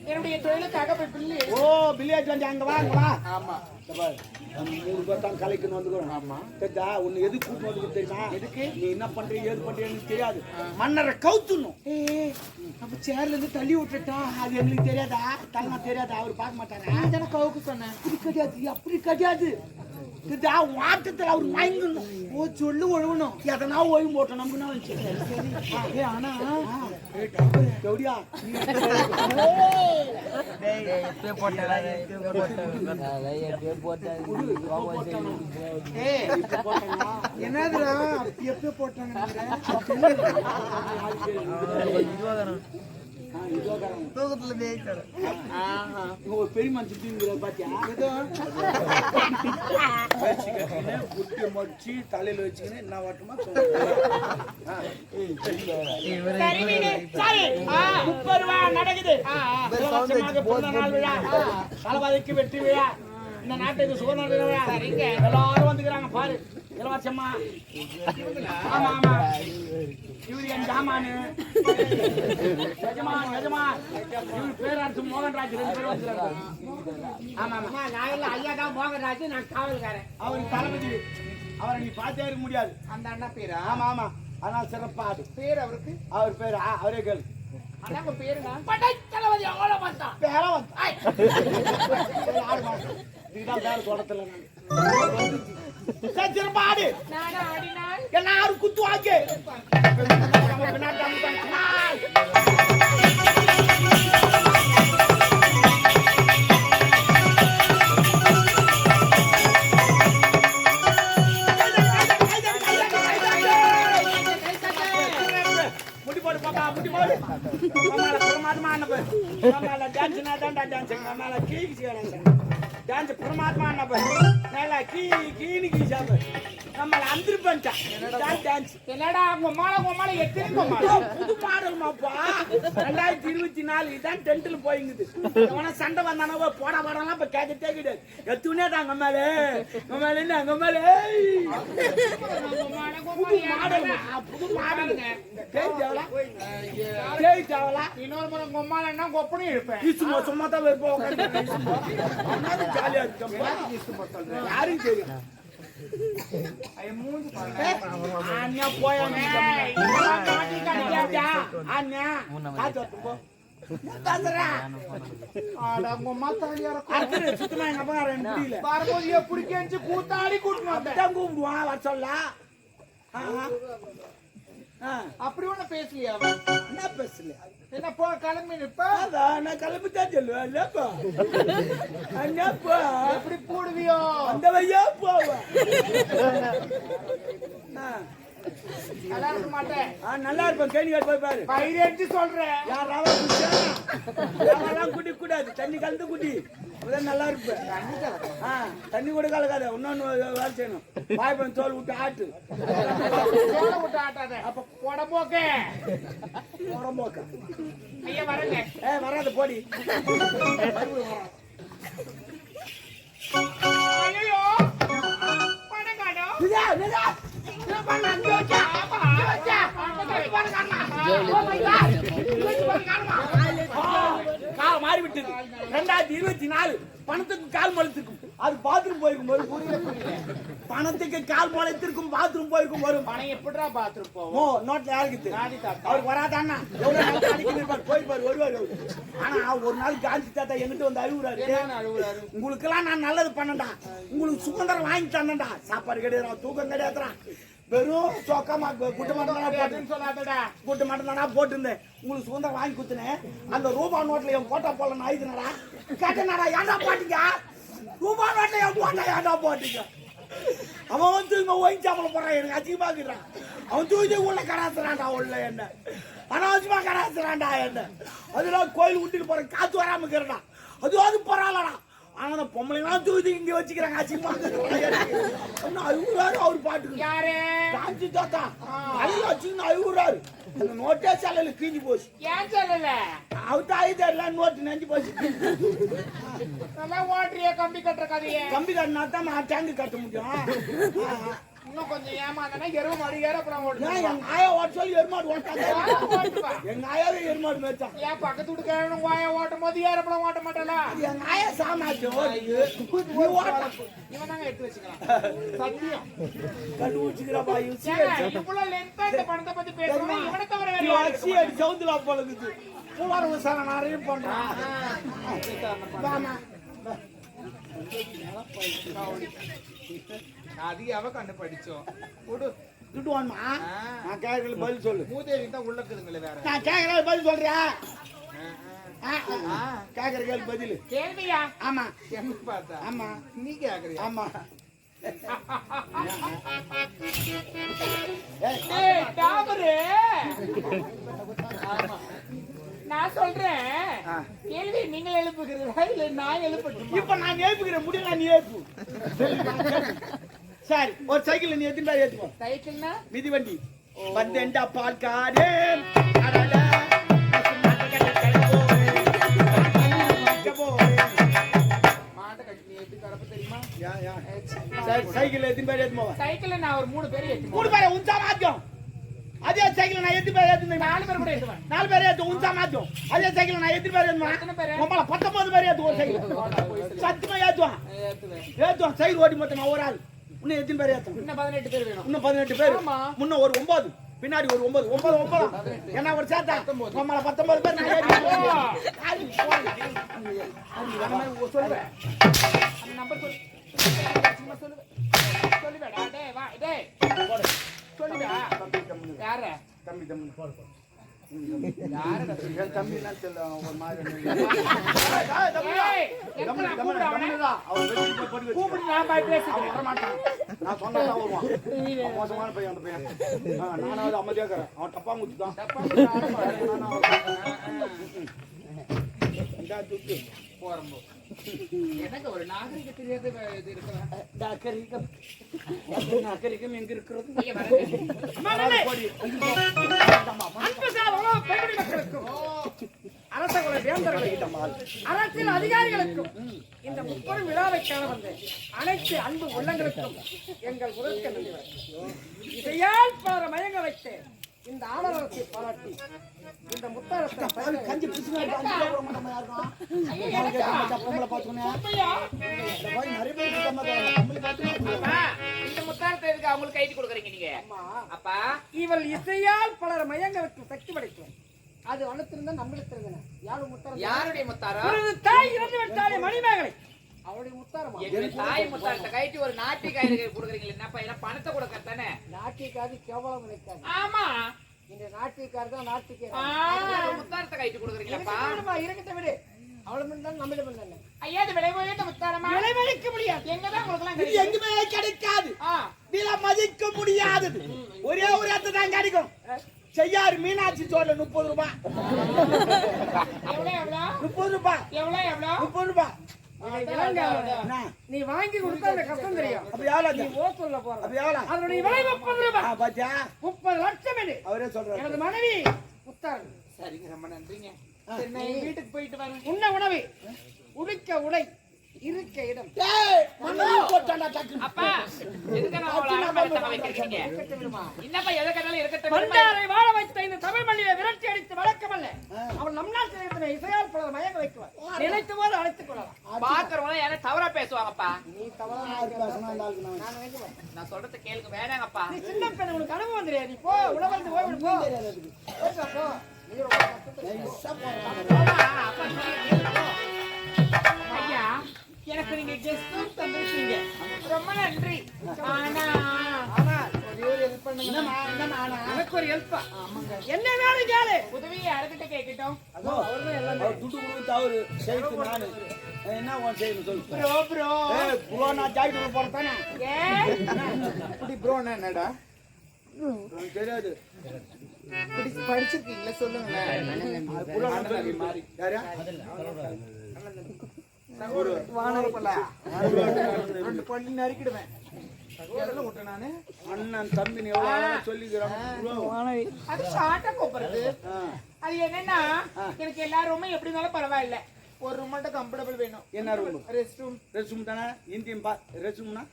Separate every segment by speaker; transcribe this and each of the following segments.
Speaker 1: என்னுடைய தொழிலுக்காக போய் பில்லு.
Speaker 2: ஓ பில்லேஜ் வந்து அங்க வா அங்க வா. ஆமா மூணு பேர்த்தான் கலைக்குன்னு வந்துக்கிறோம். ஆமா தெரிஞ்சா உன்னை எது கூட்டு வந்து தெரியுமா? எதுக்கு நீ என்ன பண்றீங்க ஏது பண்றீங்கன்னு தெரியாது. மன்னரை கவுத்துணும். அப்ப சேர்ல இருந்து தள்ளி விட்டுட்டா அது எங்களுக்கு தெரியாதா? தள்ளா தெரியாதா? அவரு பார்க்க மாட்டாரா?
Speaker 1: கவுக்கு சொன்னேன்.
Speaker 2: அப்படி கிடையாது அப்படி கிடையாது. வாட்டத்துல அவர் மயங்கணும். ஓ சொல்லு ஒழுகணும். எதனா ஓய்வு போட்டோம் நமக்குன்னா வச்சு. சரி ஆனா கௌடியா என்னதுடா எப்ப போட்டாங்க? பெரிய மனுஷன் பாத்தியா? குட்டி மடிச்சு தலையில வச்சுக்கின்னு என்ன வாட்டமா 30 ரூபா நடக்குது. தளபதிக்கு வெற்றி விழா. இந்த நாட்டுக்கு சுதந்திர விழா. எல்லாரும் வந்துக்கிறாங்க பாரு. இளவரசம்மா ஆமா ஆமா இவரு என் ஜாமானு எஜமான் இவரு பேரரசு மோகன்ராஜ் 2 பேரும் வந்துக்கிறாங்க. ஆமா ஆமா நான் ஐயா தான் மோகன்ராஜ், நான் காவல்காரன். அவருக்கு தளபதி. அவரை நீ பார்த்தே இருக்க முடியாது.
Speaker 1: அந்த அண்ணா பேரா?
Speaker 2: ஆமா ஆமா அதனால சிறப்பா அது
Speaker 1: பேர் அவருக்கு.
Speaker 2: அவர் பேரு அவரே கேளு.
Speaker 1: அண்ணா பேருங்க படை தளபதி அவ்வளோ பார்த்தா
Speaker 2: பேர வந்து இதுதான் பேர தோட்டத்தில் சிறப்பாடு எல்லாரும் குத்துவாங்க. பிரமாத்மா நம்மள அந்திரி பண்ணிட்டான்.
Speaker 1: என்னடா உங்க எத்தனை
Speaker 2: புது மாடல் மாப்பா 2024 இதான் டென்ட்ல போயிங்குது. அவன சண்டை வந்தானவ போட வரலாம் இப்ப கேட்கட்டே கிடையாது. எத்துனே தான் அங்க மேல என்ன அங்க மேல புது மாடல் தேய்ச்சாவலா
Speaker 1: இன்னொரு முறை கொம்மால என்ன கொப்பனி இருப்பேன்.
Speaker 2: சும்மா தான் வைப்போம். ஜாலியா இருக்கு. யாரும் தெரியும் கூத்தாடி கூப்பிடுவான் வர சொல்ல.
Speaker 1: அப்படி ஒண்ணு பேசலையா?
Speaker 2: என்ன பேசல?
Speaker 1: என்ன போ கிளம்பி நிப்பா?
Speaker 2: நான் கிளம்பித்தான் சொல்லுவேன்.
Speaker 1: எப்படி போடுவியோ
Speaker 2: அந்த வையா போவ.
Speaker 1: நல்லா இருக்க மாட்டேன்.
Speaker 2: நல்லா இருப்பேன். கேணி காட்டு போய் பாரு.
Speaker 1: பயிரேன்னு சொல்றேன்.
Speaker 2: யாரெல்லாம் குடி கூடாது. தண்ணி கலந்து குடி. நல்லா இருப்பேன். தண்ணி கூட கலக்காத. இன்னொன்னு வேலை செய்யணும். வாய்ப்பன் தோல் விட்டு ஆட்டு.
Speaker 1: தோலை விட்டு ஆட்டாத. அப்ப உடம்போக்க ஐயா வரங்க.
Speaker 2: வராது போடி.
Speaker 1: ஐயோ பணக்காரோ
Speaker 2: மாறிவிட்டது. 2024 பணத்துக்கு கால் முளைத்திருக்கும். அது பாத்ரூம் போயிருக்கும் போது பணத்துக்கு கால் முளைத்திருக்கும். பாத்ரூம் போயிருக்கும் போது
Speaker 1: பணம் எப்படிடா பாத்ரூம் போவோம்?
Speaker 2: நோட்ல யாருக்கு அவருக்கு வராதான்னா போயிருப்பாரு வருவாரு. ஆனா ஒரு நாள் காந்தி தாத்தா எங்கிட்ட வந்து அழுகுறாரு. உங்களுக்கு எல்லாம் நான் நல்லது பண்ணண்டா, உங்களுக்கு சுதந்திரம் வாங்கி தந்தேன்டா. சாப்பாடு கிடையாது, தூக்கம் கிடையாதுறான். வெறும் சொக்கமா குட்டு மட்டும் தானா போட்டுருந்தேன். உங்களுக்கு சுதந்திரம் வாங்கி குத்துனேன். அந்த ரூபா நோட்ல என் போட்டா போல ஆயுதுனடா கேட்டனாடா. ஏன்டா போட்டீங்க ரூபா நோட்ல என் போட்டா? ஏன்டா போட்டீங்க? அவன் வந்து ஒயிச்சாமல போறான். எனக்கு அதிகமாக்குறான். அவன் தூக்கி உள்ள கடாசுறான்டா. உள்ள என்ன அனாவசியமா கடாசுறான்டா. என்ன அதெல்லாம் கோயில் விட்டுட்டு போறேன். காத்து வராம இருக்கிறடா. அது பரவாயில்லடா. ஆனா அந்த பொம்பளைங்களாம் தூக்கி இங்க வச்சுக்கிறாங்க அசிங்கமா அழுகுறாரு அவர் பாட்டுக்கு
Speaker 1: யாரு
Speaker 2: காஞ்சி தாத்தா அழுகு வச்சுன்னு அழுகுறாரு அந்த நோட்டே சாலையில கிழிஞ்சு போச்சு
Speaker 1: ஏன் சொல்லல
Speaker 2: அவர்கிட்ட ஆயுதம் நோட்டு நெஞ்சு போச்சு
Speaker 1: நல்லா ஓட்டுறிய கம்பி கட்டுற கதையே
Speaker 2: கம்பி கட்டினா தான் நான் டேங்கு கட்ட முடியும்
Speaker 1: இன்னும் கொஞ்சம் ஏமாந்தனா எருவு மாடு ஏறப்படம் ஓட்டு
Speaker 2: எங்க ஆயா ஓட்ட சொல்லி எருமாடு ஓட்டாங்க எங்க ஆயாவே எருமாடு மேய்ச்சான்
Speaker 1: ஏன் பக்கத்து வீட்டு கேவனும் வாய ஓட்டும் போது ஏறப்படம் ஓட்ட மாட்டேனா
Speaker 2: எங்க ஆயா சாமாச்சும்
Speaker 1: இவன் தாங்க எடுத்து வச்சுக்கலாம் சத்தியம்
Speaker 2: கண்டுபிடிச்சுக்கிறா பாய்
Speaker 1: இவ்வளவு லென்த்தா இந்த பணத்தை பத்தி பேசணும் இவனை தவிர வேற யாரு
Speaker 2: அரிசி அடி சவுத்துல போலக்குது பூவார விசாரணை நிறைய பண்றான்
Speaker 1: அதிகாவ கண்ணு படிச்சோம் விடு
Speaker 2: திட்டுவான்மா நான் கேட்கல பதில் சொல்லு
Speaker 1: மூதேவி தான் உள்ள இருக்குதுங்களே வேற
Speaker 2: நான் கேட்கல பதில் சொல்றியா கேட்கற கேள்வி பதில்
Speaker 1: கேள்வியா
Speaker 2: ஆமா
Speaker 1: என்ன பார்த்தா
Speaker 2: ஆமா
Speaker 1: நீ கேக்குறியா
Speaker 2: ஆமா
Speaker 1: ஏய் டாபரு நான் சொல்றேன் கேள்வி நீங்க எழுப்புகிறீர்களா இல்ல நான் எழுப்பட்டுமா
Speaker 2: இப்ப நான் எழுப்புகிறேன் முடியல நீ எழுப்பு சரி ஒரு சைக்கிள் நீ எத்தனை பேர் ஏத்துக்கோ
Speaker 1: சைக்கிள்னா
Speaker 2: மிதிவண்டி வந்தேன்டா பால்காரே
Speaker 1: மாட்டை கட்டி ஏத்தி கரப்ப தெரியுமா
Speaker 2: சைக்கிள் எத்தனை பேர் ஏத்துமா
Speaker 1: சைக்கிள்ல நான் ஒரு 3 பேர் ஏத்தி
Speaker 2: 3 பேர் உன்சா மாத்தியம் அதே சைக்கிள் நான் எத்தனை பேர் ஏத்துனேன்
Speaker 1: 4 பேர் கூட ஏத்துவேன்
Speaker 2: 4 பேர் ஏத்து உன்சா மாத்தியம் அதே சைக்கிள் நான் எத்தனை பேர்
Speaker 1: எத்தனை
Speaker 2: ஏத்துவேன்
Speaker 1: பேர்
Speaker 2: உங்கள 19 பேர் ஏத்து ஒரு சைக்கிள் சத்தியமா ஏத்துவான் ஏத்துவான் சைக்கிள் ஓட்டி மொத்தம் நான் ஒரு ஆள் இன்னும் எத்தனை பேர் ஏத்தும்
Speaker 1: இன்னும் 18 பேர் வேணும்
Speaker 2: இன்னும் 18 பேர்
Speaker 1: ஆமா
Speaker 2: முன்ன ஒரு 9 பின்னாடி ஒரு 9 என்ன ஒரு சேர்த்தா நம்மள 19 பேர் நான் ஏத்தி
Speaker 1: சொல்லுவேன் அந்த நம்பர் சொல்லு சும்மா சொல்லு சொல்லுடா டேய் வா டேய் சொல்லுடா யார
Speaker 2: தம்பி தம்பி
Speaker 1: யாரடா
Speaker 2: என் தம்பி என்ன சொல்ல ஒரு மாதிரி
Speaker 1: ஏய் எத்தனை கூப்பிடு அவனை
Speaker 2: அவன் வெட்டி போட்டு வச்சு
Speaker 1: கூப்பிடு நான் போய் பேசிக்கிறேன்
Speaker 2: வர மாட்டான் நான் சொன்னா தான் வருவான் அவன் மோசமான பையன் அந்த பையன் நானாவது அமைதியா இருக்கிறேன் அவன் டப்பா முத்து தான்
Speaker 1: போறம்போ எனக்கு ஒரு நாகரிக தெரியாத இது இருக்கு
Speaker 2: நாகரிகம் எங்க இருக்கிறது
Speaker 3: அரச குல வேந்தர்களுக்கும் அரசியல் அதிகாரிகளுக்கும் இந்த முப்பெரும் விழாவை காண வந்த அனைத்து அன்பு உள்ளங்களுக்கும் எங்கள் முதற்க நன்றி. இதையால் பலர மயங்க வைத்து இந்த ஆடலரசை பாராட்டி இந்த முத்தாரத்தை
Speaker 2: கஞ்சி பிடிச்சு பொம்பளை பார்த்துக்கணும் நிறைய பேர்
Speaker 1: இந்த முத்தாரத்தை எதுக்கு அவங்களுக்கு கைட்டு கொடுக்குறீங்க நீங்க அப்பா
Speaker 3: இவள் இசையால் பலர் மயங்களுக்கு சக்தி படைக்கும். அது அனுத்திருந்த நம்மளுக்கு யாரு முத்தாரம்
Speaker 1: யாருடைய முத்தாரம்
Speaker 3: ஒரு தாய் இறந்து விட்டாலே மணிமேகலை அவளுடைய முத்தாரம்
Speaker 1: என்னுடைய தாய் முத்தாரத்தை கைட்டு ஒரு நாட்டி காய்கறி கொடுக்குறீங்க என்னப்பா என்ன பணத்தை கொடுக்கத்தானே
Speaker 3: நாட்டிக்காது கேவலம் நினைக்காது.
Speaker 1: ஆமா
Speaker 3: இந்த நாட்டிக்கார் தான் நாட்டுக்கு
Speaker 1: முத்தாரத்தை கைட்டு கொடுக்குறீங்களப்பா
Speaker 3: இருக்கட்ட விடு அவளும் தான் நம்மளும் தானே
Speaker 1: ஐயா இது விளைவுயர்ந்த முத்தாரமா
Speaker 3: விளைவழிக்க முடியாது.
Speaker 1: எங்கதான் உங்களுக்கு
Speaker 2: இது எங்குமே கிடைக்காது விலை மதிக்க முடியாதது ஒரே ஒரு இடத்துல தான் கிடைக்கும் செய்யாறு மீனாட்சி சோறுல 30 ரூபாய்
Speaker 1: எவ்வளவு எவ்வளவு
Speaker 2: 30 ரூபாய்
Speaker 1: எவ்வளவு எவ்வளவு
Speaker 2: 30 ரூபாய்
Speaker 3: நீ வாங்கி கொடுத்தா அந்த கஷ்டம் தெரியும்.
Speaker 2: அப்ப எவ்வளவு
Speaker 3: நீ ஓ சொல்ல போற
Speaker 2: அப்ப எவ்வளவு
Speaker 3: அதனுடைய விலை 30 ரூபாய்.
Speaker 2: பாத்தியா
Speaker 3: 30 லட்சம் இது.
Speaker 2: அவரே சொல்றாரு
Speaker 3: எனது மனைவி முத்தாரன்.
Speaker 1: சரிங்க ரொம்ப நன்றிங்க சரி நான் என் வீட்டுக்கு போயிட்டு வரேன்
Speaker 3: உண்ண உணவு உடுக்க உடை இருக்க இடம்
Speaker 2: டேய் மண்ணு போட்டாடா டக்கு
Speaker 1: அப்பா எதுக்கு நான் அவளை அரவணைத்து வைக்கிறீங்க என்னப்பா எதுக்கனாலும் இருக்கட்டும்
Speaker 3: பண்டாரை வாழ வைத்த இந்த தமிழ் மண்ணிலே விரட்டி அடித்து வழக்கமல்ல அவள் நம் நாட்டில் இசையால் பலர் மயங்க வைக்குவார். நினைத்து போது அழைத்துக் கொள்ளலாம்.
Speaker 1: பாக்குறவங்க யாரும் தவறா பேசுவாங்கப்பா
Speaker 3: நீ தவறா நான் வைக்குவேன்.
Speaker 1: நான் சொல்றது கேளுங்க வேணாங்கப்பா
Speaker 3: நீ சின்ன பெண் உனக்கு அனுபவம் தெரியாது. நீ போ உணவருந்து ஓய்வு போ போ. நீ ரொம்ப
Speaker 1: ஐயா எனக்கு நீங்க கெஸ்டும் தந்திருக்கீங்க ரொம்ப நன்றி ஆனா
Speaker 3: ஒரே ஒரு ஹெல்ப் பண்ணுங்க. எனக்கு ஒரு ஹெல்ப். என்ன வேணும் கேளு.
Speaker 1: உதவியை யாருக்கிட்ட கேட்கட்டும்
Speaker 3: அவர்தான் எல்லாமே.
Speaker 2: துட்டு கொடுத்து அவரு செய்து நானு என்ன உன் செய்யணும் சொல்லு
Speaker 1: ப்ரோ ப்ரோ
Speaker 2: ஏய் ப்ரோ நான் ஜாக்கெட் போறதானே
Speaker 1: இப்படி ப்ரோனா என்னடா
Speaker 2: எனக்கு தெரியாது
Speaker 1: படிச்சிருக்கீங்களா சொல்லுங்களேன்
Speaker 2: யாரா
Speaker 1: ரெண்டு பள்ளி நறுக்கிடுவேன். சகோதரன் விட்டேன் நானு.
Speaker 2: அண்ணன் தம்பி எவ்வளவு சொல்லிக்கிறான்.
Speaker 1: அது ஷார்ட்டா கூப்பிடுறது. அது என்னன்னா எனக்கு எல்லா ரூமும் எப்படி இருந்தாலும் பரவாயில்ல, ஒரு ரூம் மட்டும் கம்ஃபர்டபிள் வேணும்.
Speaker 2: என்ன room?
Speaker 1: Rest room.
Speaker 2: Rest room தானே? இந்தியன் ரெஸ்ட் ரூம்னா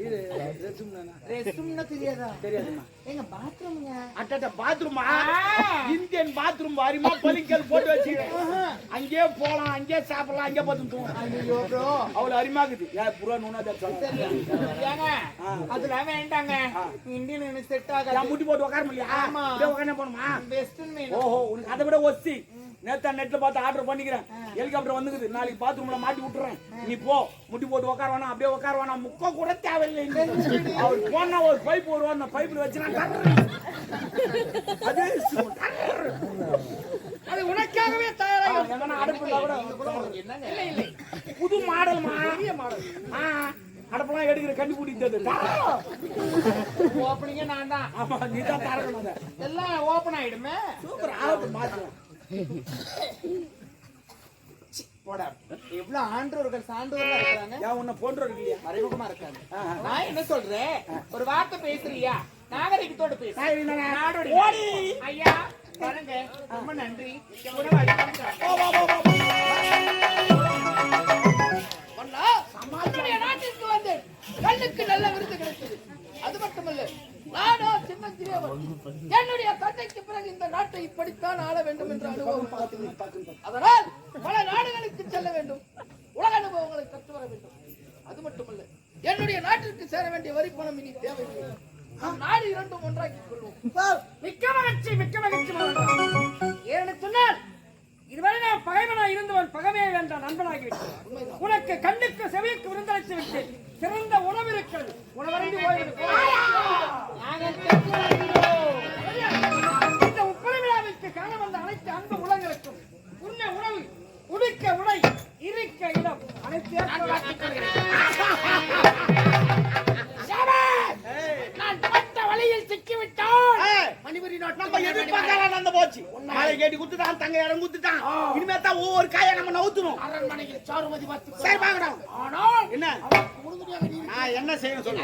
Speaker 2: இது ரெஸ்ட் ரூம் தானே?
Speaker 1: ரெஸ்ட் ரூம்னா தெரியாதா?
Speaker 2: தெரியாதுமா.
Speaker 1: எங்க பாத்ரூம்ங்க.
Speaker 2: அட்டட்ட பாத்ரூமா? இந்தியன் பாத்ரூம் வாரிமா பலிக்கல் போட்டு வச்சிருக்கேன். அங்கேயே போலாம், அங்கேயே சாப்பிடலாம், அங்கேயே பார்த்து தூங்கலாம்.
Speaker 1: ஐயோ ப்ரோ,
Speaker 2: அவ்வளவு அருமாக்குது. புறா நூனா
Speaker 1: ஏங்க அதெல்லாம் வேண்டாங்க. இந்தியன் செட் ஆகாது.
Speaker 2: முட்டி போட்டு உட்கார முடியா?
Speaker 1: ஆமா.
Speaker 2: உட்கார போணுமா?
Speaker 1: வெஸ்டர்ன் வேணும்.
Speaker 2: ஓஹோ, உனக்கு அதை விட ஒஸ்தி. நேத்தா நெட்ல பார்த்து ஆர்டர் பண்ணிக்கிறேன். ஹெலிகாப்டர் வந்துக்குது, நாளைக்கு பாத்ரூம்ல மாட்டி விட்டுறேன். நீ போ, முட்டி போட்டு உட்கார வேணாம், அப்படியே உட்கார வேணாம், முக்க கூட தேவையில்லை. அவர் போனா ஒரு பைப் வருவா, அந்த பைப்ல வச்சு
Speaker 3: அது உனக்காகவே தயாராக
Speaker 1: என்னங்க இல்லை
Speaker 2: புது மாடல்
Speaker 3: பெரிய மாடல்.
Speaker 2: அடுப்பெல்லாம் எடுக்கிற கண்ணி கூட்டிட்டு
Speaker 1: ஓப்பனிங்க நான் தான்.
Speaker 2: ஆமா, நீதான் தரணும்.
Speaker 1: எல்லாம் ஓபன் ஆயிடுமே.
Speaker 2: சூப்பர், ஆகட்டும், மாத்தலாம்.
Speaker 1: போடா, எவ்வளவு ஆண்டவர்கள் சான்றோர்கள் இருக்காங்க.
Speaker 2: ஏன் உன்னை போன்றவர்கள் இல்லையா?
Speaker 1: மறைமுகமா இருக்காங்க. நான் என்ன சொல்றேன், ஒரு வார்த்தை பேசுறியா? நாகரிகத்தோட பேசு. நாடோடி ஐயா பாருங்க, ரொம்ப நன்றி.
Speaker 3: நாட்டிற்கு வந்து கண்ணுக்கு நல்ல விருது கிடைத்தது. அது மட்டுமல்ல, நானோ சின்ன சிறியவன். என்னுடைய தந்தைக்கு பிறகு இந்த நாட்டை இப்படித்தான் ஆள வேண்டும் என்ற அனுபவம் பார்த்தேன். அதனால் பல நாடுகளுக்கு செல்ல வேண்டும், உலக அனுபவங்களை கற்று வர வேண்டும். அது மட்டுமல்ல, என்னுடைய நாட்டிற்கு சேர வேண்டிய வரி பணம் இனி தேவையில்லை. நம் நாடு இரண்டும் ஒன்றாக்கிக் கொள்வோம். மிக்க மகிழ்ச்சி, மிக்க மகிழ்ச்சி. ஏன்னு சொன்னால், இதுவரை நான் பகைவனாய் இருந்தவன் பகமையை வென்ற நண்பனாகிவிட்டேன். உனக்கு கண்ணுக்கு செவிக்கு விருந்தளித்து விட்டு சிறந்த உணவு இருக்கிறது. உணவருந்தி ஓய்வு. இந்த உப்பளி விழாவிற்கு காண வந்த அனைத்து அன்பு உலகங்களுக்கும் உண்ண உணவு, உடுக்க உடை, இருக்க இடம் அனைத்து நான் பட்ட வழியில் சிக்கிவிட்டான். மணிபுரி
Speaker 2: நம்ம எதிர்பார்க்கலாம் நடந்து போச்சு. மாலை கேட்டி குத்துட்டான், தங்க இடம் குத்துட்டான். இனிமே தான் ஒவ்வொரு காயை நம்ம நவுத்தணும்.
Speaker 3: அரண்மனையில் சாருமதி பார்த்து
Speaker 2: சரி பாக்கடா.
Speaker 3: ஆனால்
Speaker 2: என்ன
Speaker 3: உறுதியாக
Speaker 2: நான் என்ன செய்யணும் சொல்லு.